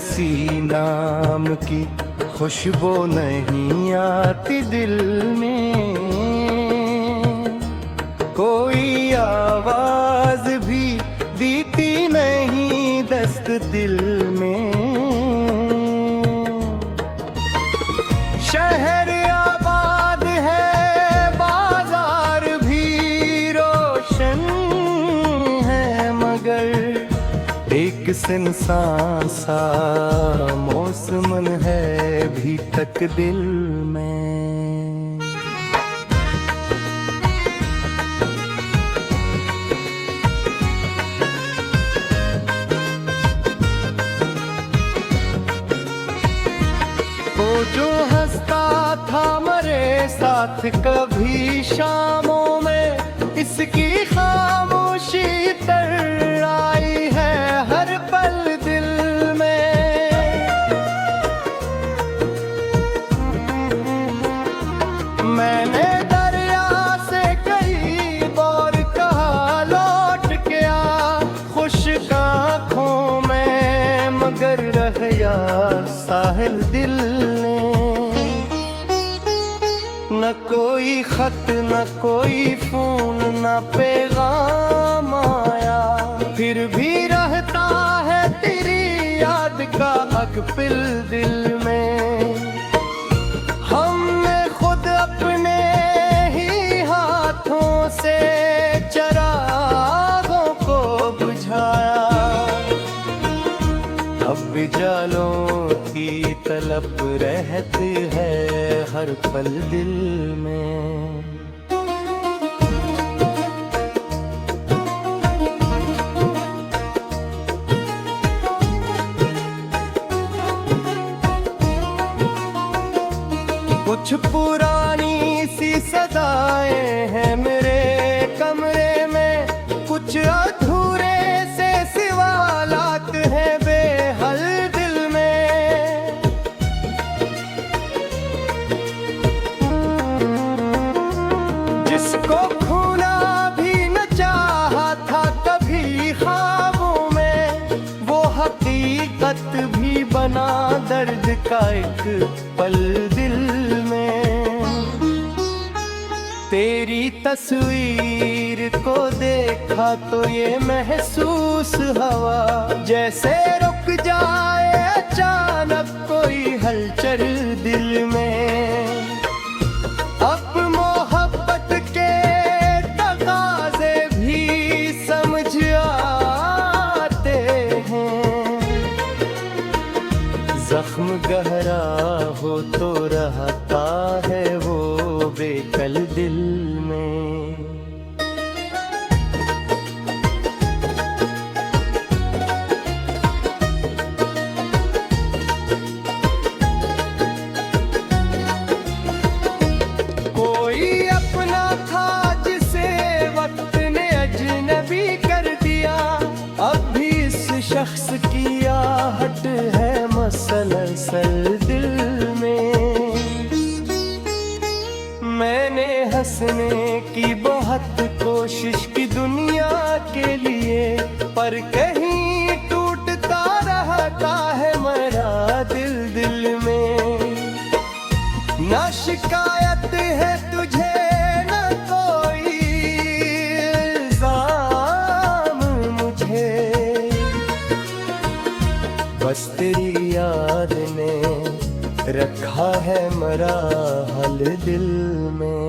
हंसी नाम की खुशबू नहीं आती दिल में, कोई आवाज भी देती नहीं दस्त दिल में। शहर आबाद है, बाजार भी रोशन है, मगर एक सुनसान सा मौसम है भी तक दिल में। वो जो हंसता था मेरे साथ कभी शामों में, इसकी खामोशी तर आई है हर पल दिल में। मैंने दरिया से कई बार कहा लौट के आ, खुश्क आँखों में मगर रह गया साहिल दिल ने। न कोई खत न कोई फोन न पैगाम आया, फिर भी रहता है तेरी याद का अकपिल दिल में। हमने खुद अपने ही हाथों से चरागों को बुझाया, अब भी जालों की तलब रहती है हर पल दिल में। कुछ पुरानी सी सदाएं हैं मेरे कमरे में, कुछ अधूरे से सवालात हैं बेहल दिल में। जिसको खूना भी न चाहा था कभी ख्वाबों में, वो हकीकत भी बना दर्द का एक पल दिल में। तेरी तस्वीर को देखा तो ये महसूस हुआ जैसे रुक जाए अचानक कोई हलचल दिल में। अब मोहब्बत के तकाज़े भी समझ आते हैं, जख्म गहरा हो तो रहता है वो बेकल दिल में। कोई अपना था जिसे वक्त ने अजनबी कर दिया, अब भी इस शख्स की आहट है मसलसल दिल में। मैंने हंसने की बहुत कोशिश की दुनिया के लिए, पर कहीं टूटता रहता है मेरा दिल दिल में। ना शिकायत है तुझे न कोई इल्जाम मुझे, बस तेरी याद ने रखा है मेरा हाल दिल में।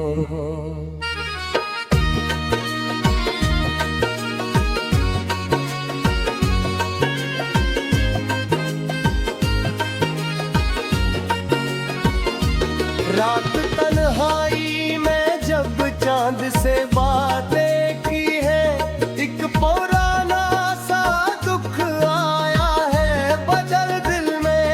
रात तन्हाई में जब चांद से बातें की है, एक पुराना सा दुख आया है बदल दिल में।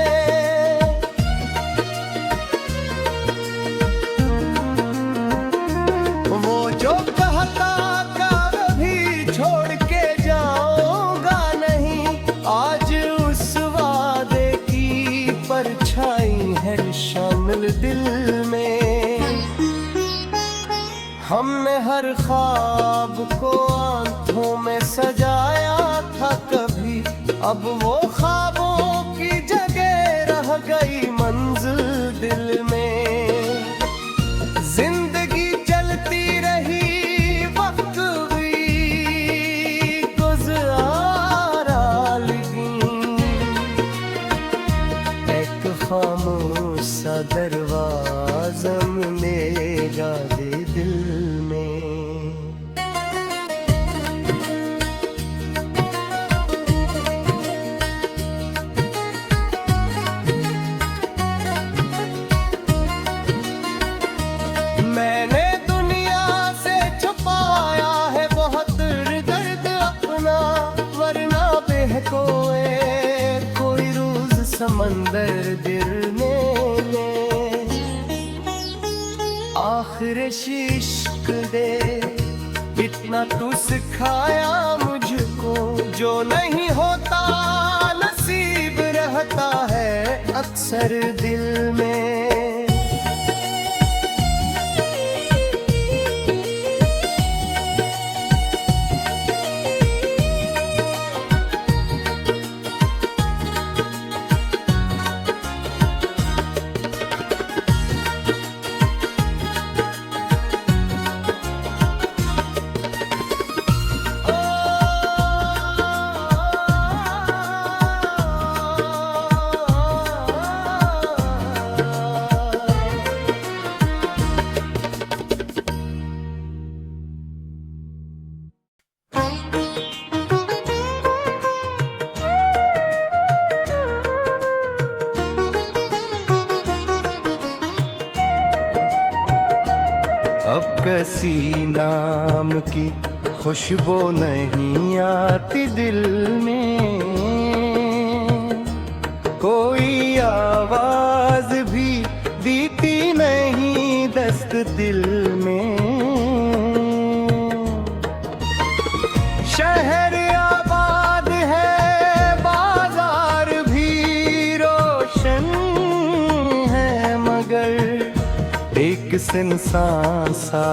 वो जो कहता कभी छोड़ के जाऊंगा नहीं, आज उस वादे की परछाई है शामिल दिल में। हमने हर ख्वाब को आंखों में सजाया था कभी, अब वो ख्वाबों की दिल में। जिंदगी चलती रही, वक्त भी गुज़ारा लगी, एक खामोश सा दरवाज़ा मेरा दे दिल में। मैंने दुनिया से छुपाया है बहुत दर्द अपना, वरना बहकोए कोई रोज समंदर दिल में। आखिर इश्क दे इतना तू सिखाया मुझको, जो नहीं होता नसीब रहता है अक्सर दिल में। अब किसी नाम की खुशबू नहीं आती दिल में, कोई आवाज भी देती नहीं दस्त दिल में। शहर आबाद है, बाजार भी रोशन है, मगर एक सुनसान सा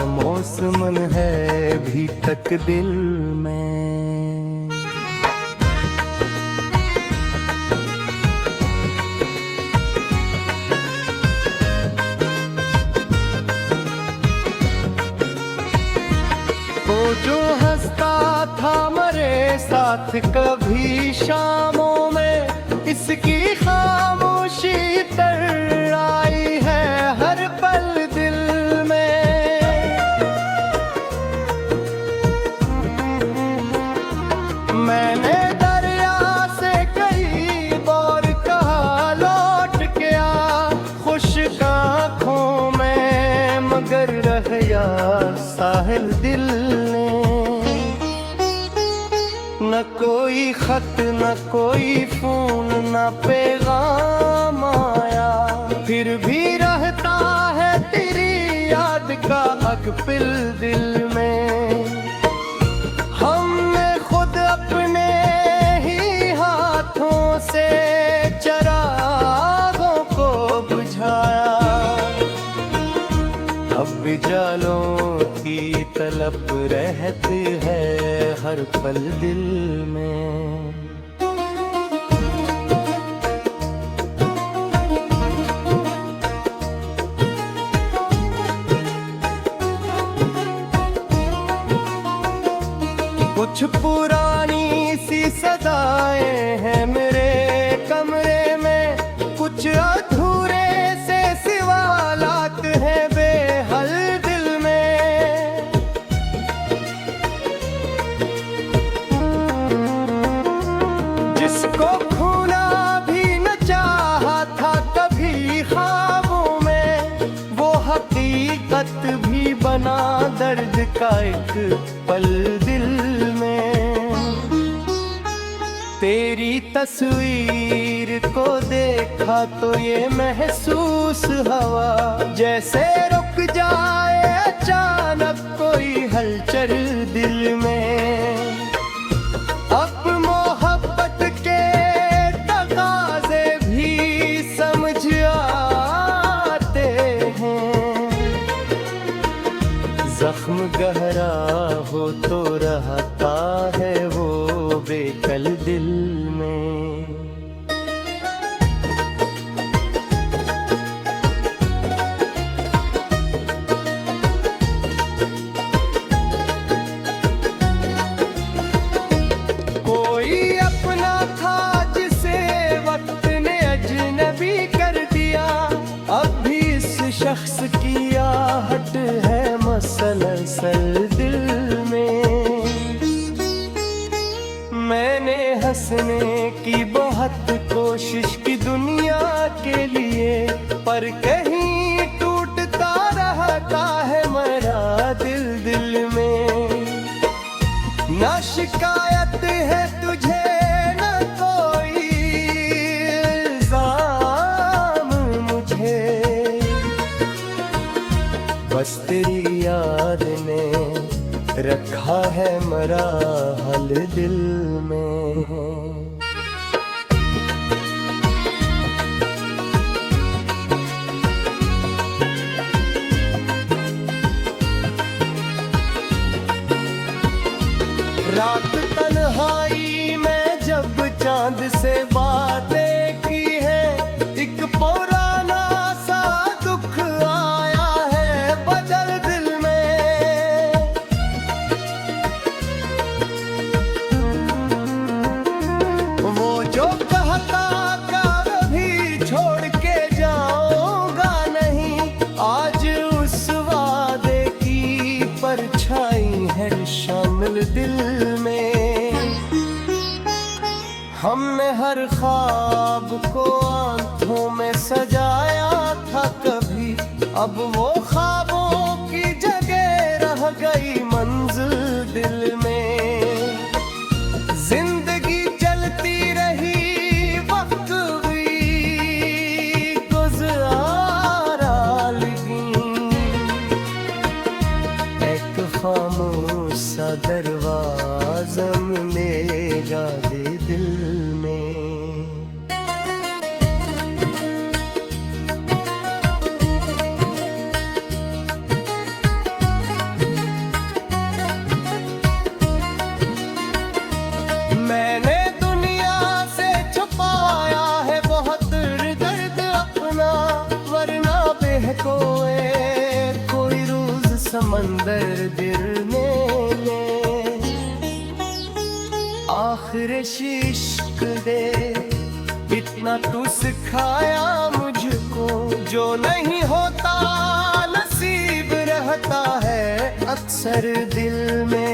मौसम है भी तक दिल में। वो जो हंसता था मेरे साथ कभी शामों में, इसकी खामोशी तर आई है हर पल दिल में। मैंने दरिया से कई बार कहा लौट के आ, खुश्क आँखों में मगर रह गया साहिल दिल ने। न कोई खत न कोई फोन न पैगाम आया, फिर भी रहता है तेरी याद का अकपिल दिल में। हमने खुद अपने ही हाथों से चरागों को बुझाया, अब भी जालों की तलब रहती है हर पल दिल में। कुछ पुरानी सी सदाएं हैं मेरे कमरे में, कुछ अधूरे से सवालात हैं बेहल दिल में। जिसको खूना भी न चाहा था कभी ख्वाबों में, वो हकीकत भी बना दर्द का एक पल दिल में। तेरी तस्वीर को देखा तो ये महसूस हवा जैसे रुक जाए अचानक कोई हलचल दिल में। अब मोहब्बत के तकाज़े भी समझ आते हैं, जख्म गहरा हो तो रहता है वो बेकल दिल में। उसकी आहट है मसलसल दिल में। मैंने हंसने की बहुत कोशिश की दुनिया के लिए, पर कहीं टूटता रहता है मेरा दिल दिल में। ना शिकायत है तुझे न कोई इल्जाम मुझे, बस तेरी याद ने रखा है मेरा हाल दिल में। रात तन्हाई में जब चांद से बातें की है, एक पुराना सा दुख आया है बदल दिल में। वो जो कहता कभी छोड़ के जाऊंगा नहीं, आज उस वादे की परछाई है शामिल दिल में। हमने हर ख्वाब को आंखों में सजाया था कभी, अब वो ख्वाबों की जगह रह गई मंजिल दिल में। जिंदगी चलती रही, वक्त भी गुज़ारा लगी, एक खामोश सा दरवाज़ा मिलेगा दे दिल में। मैंने दुनिया से छुपाया है बहुत दर्द अपना, वरना बहकोए कोई रोज समंदर दिल में ले। आखिर इश्क दे इतना तू सिखाया मुझको, जो नहीं होता नसीब रहता है अक्सर दिल में।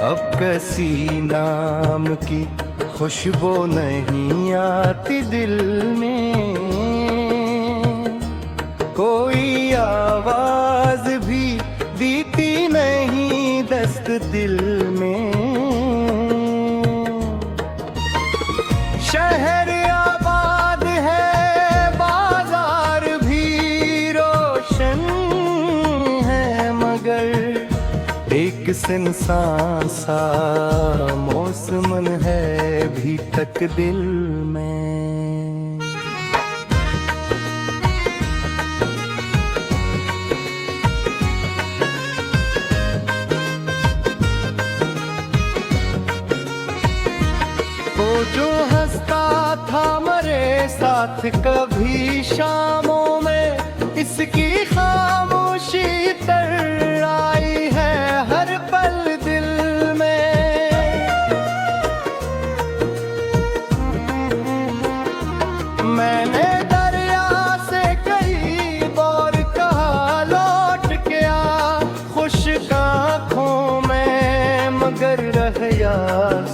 अब किसी नाम की खुशबू नहीं आती दिल में, कोई आवाज भी देती नहीं दस्त दिल में। शहर आबाद है, बाजार भी रोशन है, मगर एक सुनसान सा मौसम है भी तक दिल में। वो जो हंसता था मेरे साथ कभी शामों में, इसकी खामोशी तर आई है हर पल दिल में। मैंने दरिया से कई बार कहा लौट के आ, खुश्क आँखों में मगर रह गया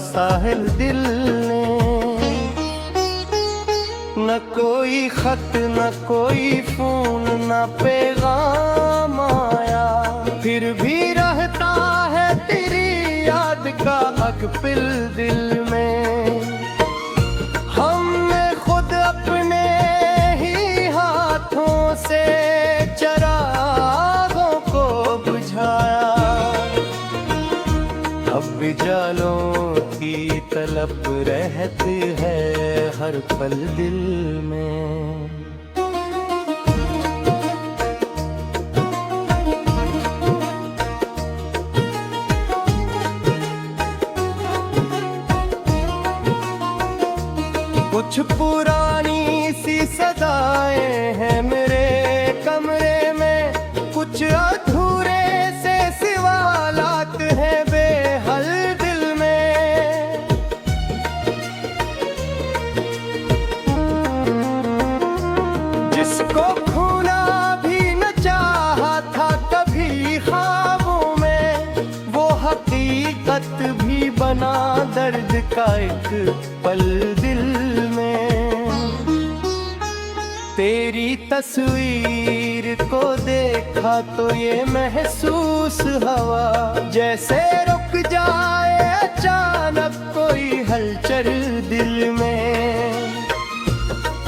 साहिल दिल ने। न कोई खत न कोई फोन न पैगाम आया, फिर भी रहता है तेरी याद का अकपिल दिल में। हमने खुद अपने ही रहती है हर पल दिल में। कुछ पुरानी सी सदाएं हैं मेरे कमरे में, कुछ अधूरे से सवालात हैं बेहल दिल में। जिसको खूना भी न चाहा था कभी ख्वाबों में, वो हकीकत भी बना दर्द का एक पल दिल में। तेरी तस्वीर को देखा तो ये महसूस हवा जैसे रुक जाए अचानक कोई हलचल दिल में।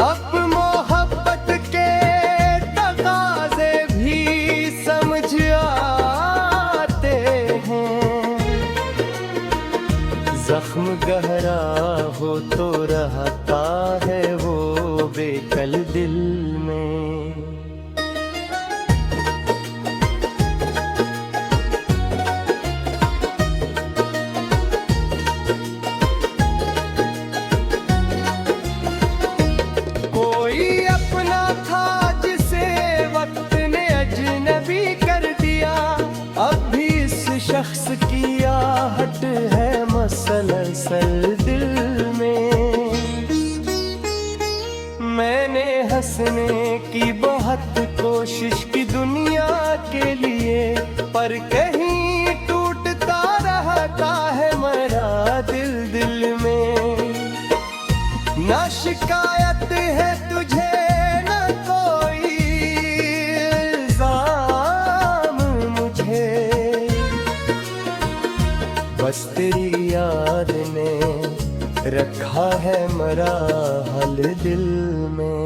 अब मोहब्बत के तकाज़े भी समझ आते हैं, जख्म गहरा हो तो रहता है वो बेकल दिल में। कोई अपना था जिसे वक्त ने अजनबी कर दिया, अब भी इस शख्स की आहट है मसलसल दिल में। मैंने हंसने की बहुत कोशिश की दुनिया के लिए, पर कहीं टूटता रहता है मेरा दिल दिल में। ना शिकायत है तुझे न कोई इल्जाम मुझे, बस तेरी याद ने रखा है मरा हाल दिल में।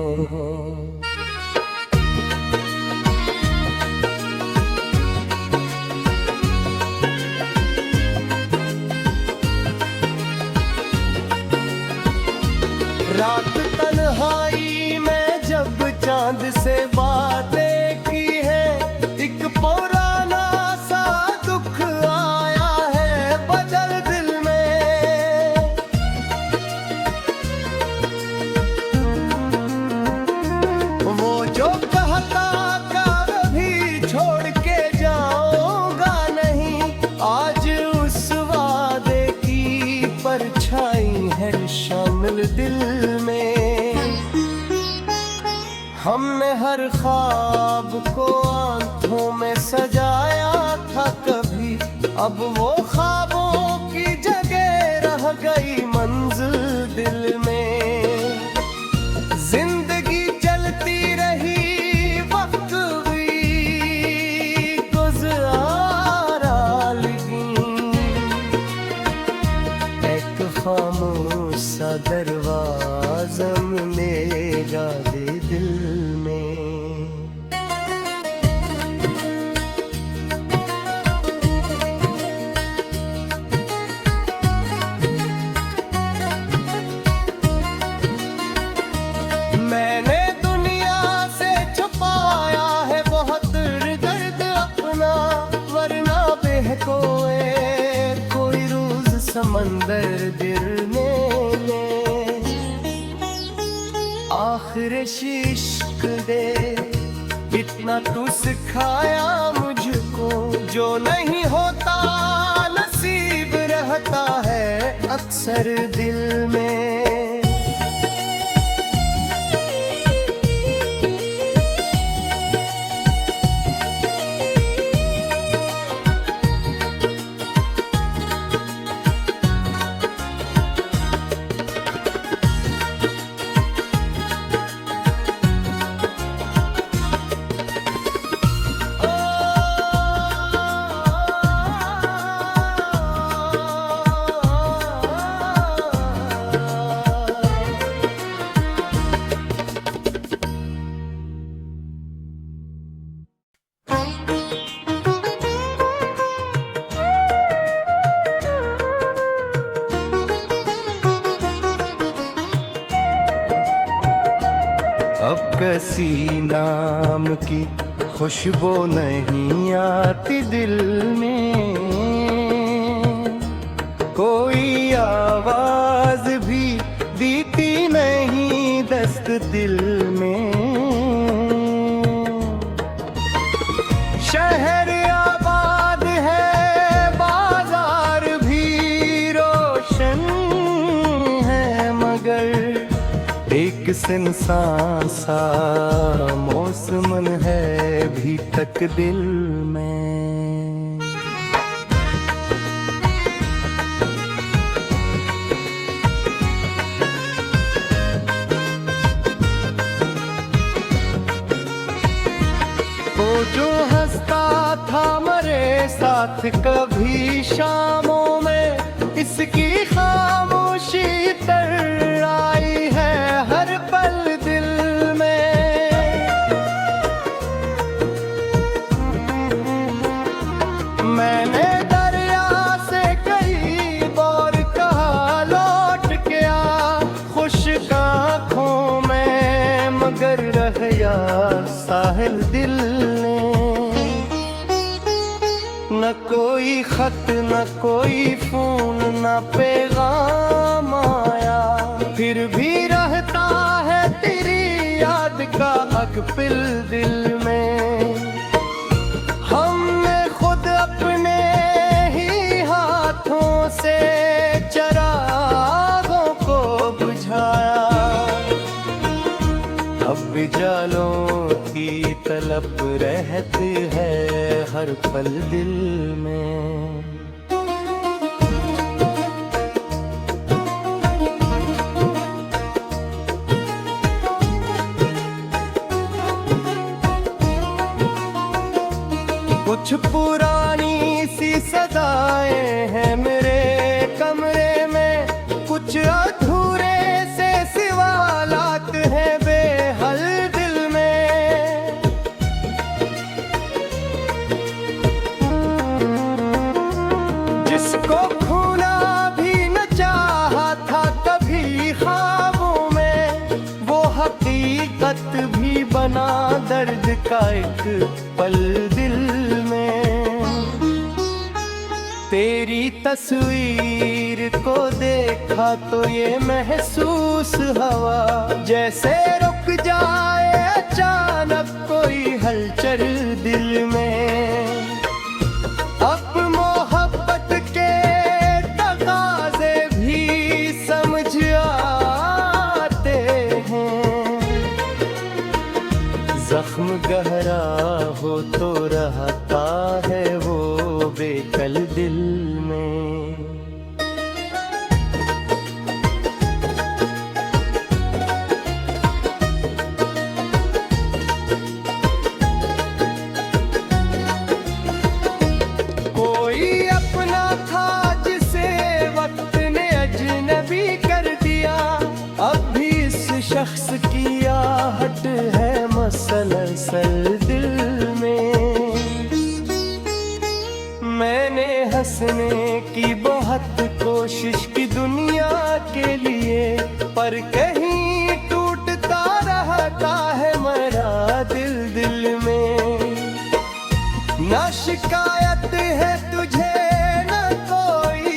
रात तन्हाई में जब चांद से बातें की है, एक पुराना सा दुख आया है बदल दिल में। वो जो कहता कभी छोड़ के जाऊंगा नहीं, आज उस वादे की परछाई है शामिल दिल में। हमने हर ख्वाब को आंखों में सजाया था कभी, अब वो ख्वाबों की जगह रह गई मंजिल दिल में। जिंदगी चलती रही वक्त भी गुज़ारा लगी, एक खामोश सा दरवाज़ा मेरा दे दिल में। मैंने दुनिया से छुपाया है बहुत दर्द अपना, वरना बेहकोए कोई रोज समंदर गिरने में। आखिर इश्क दे इतना तू सिखाया मुझको, जो नहीं होता नसीब रहता है अक्सर दिल में। अब किसी नाम की खुशबू नहीं आती दिल में, कोई आवाज भी देती नहीं दस्त दिल में। शहर आबाद है, बाजार भी रोशन है, मगर एक सुनसान सा मौसम है भी तक दिल में। वो जो हंसता था मेरे साथ कभी शामों में, इसकी खामोशी तर आई है हर पल दिल में। मैंने दरिया से कई बार कहा लौट के आ, खुश्क आँखों में मगर रह यार साहिल दिल ने। न कोई खत न कोई फोन न पैगाम आया, फिर भी रहता है तेरी याद का अकपिल दिल में। हमने खुद अपने ही हाथों से चरागों को बुझाया, अब भी जालों की तलब रहती है हर पल दिल में। कुछ पुरानी सी सदाएं हैं मेरे कमरे में, कुछ अधूरे से सवालात हैं बेहल दिल में। जिसको खूना भी न चाहा था कभी ख्वाबों में, वो हकीकत भी बना दर्द का एक पल दिल में। तेरी तस्वीर को देखा तो ये महसूस हवा जैसे रुक जाए अचानक कोई हलचल दिल में। अब मोहब्बत के तकाज़े भी समझ आते हैं, जख्म गहरा हो तो रहता है वो बेकल दिल में। कोई अपना था जिसे वक्त ने अजनबी कर दिया, अब भी इस शख्स की आहट है मसलसल दिल में। मैंने हंसने की बहुत कोशिश की दुनिया के लिए, पर कहीं टूटता रहता है मेरा दिल दिल में। ना शिकायत है तुझे न कोई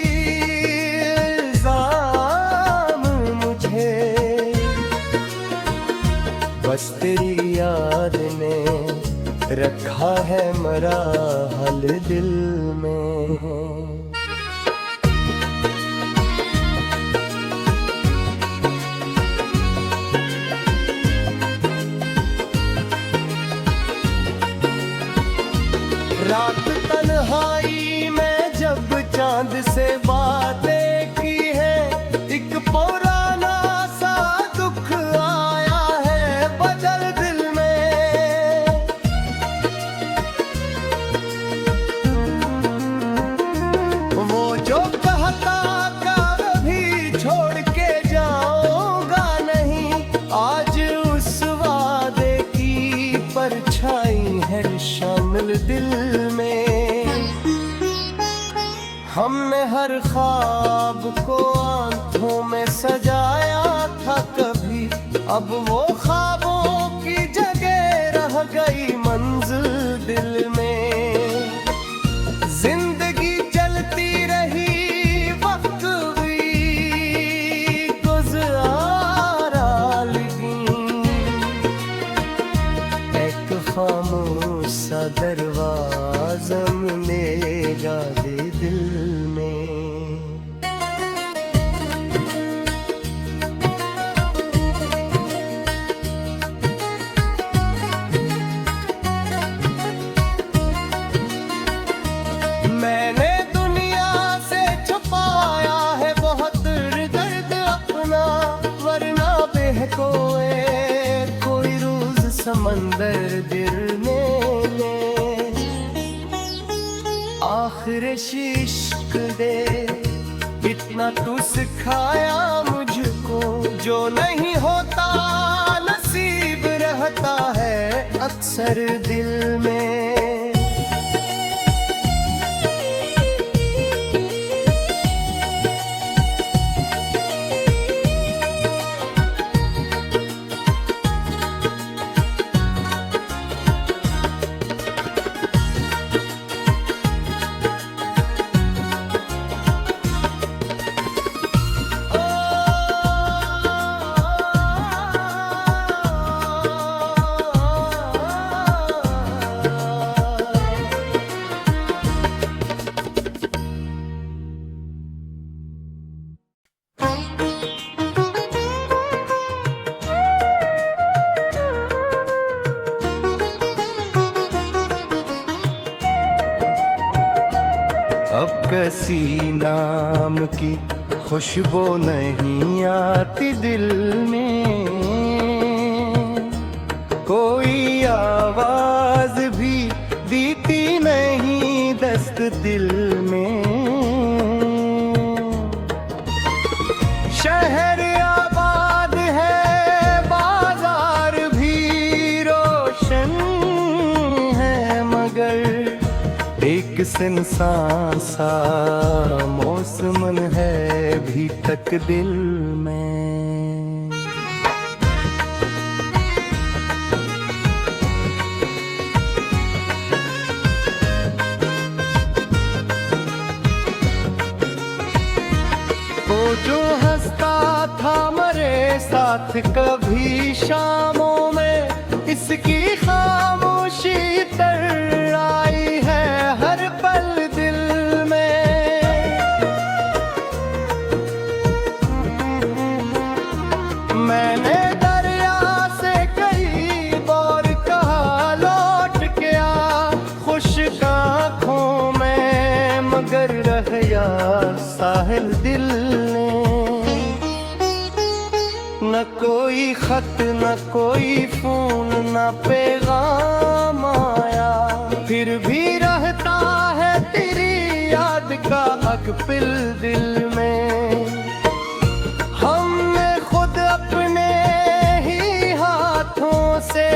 इल्जाम मुझे, बस तेरी याद ने रखा है मेरा हल दिल में। रात तन्हाई में जब चांद से बातें की है, एक पुराना सा दुख आया है बदल दिल में। वो जो कहता कभी छोड़ के जाऊंगा नहीं, आज उस वादे की परछाई है शामिल दिल में। हमने हर ख्वाब को आंखों में सजाया था कभी, अब वो ख्वाबों गई मंजिल दिल में। जिंदगी चलती रही, वक्त भी गुज़ारा लगी, एक खामोश सा दरवाज़ा मिलेगा दे दिल में। मैंने दुनिया से छुपाया है बहुत दर्द अपना, वरना बहकोए कोई रोज समंदर गिरने में। आखिर इश्क दे इतना तू सिखाया मुझको, जो नहीं होता नसीब रहता है अक्सर दिल में। अब किसी नाम की खुशबू नहीं आती दिल में, कोई आवाज भी दीती नहीं दस्त दिल में। शहर आबाद है, बाजार भी रोशन है, मगर एक सुनसान सा मौसम है भी तक दिल में। वो जो हंसता था मेरे साथ कभी शामों में, इसकी खामोशी तर आई है हर पल दिल में। मैंने दरिया से कई बार कहा लौट के आ, खुश्क आँखों में मगर रह गया साहिल दिल ने। न कोई खत न कोई फोन न पैगाम आया, फिर भी रहता है तेरी याद का अकपिल दिल में। हमने खुद अपने ही हाथों से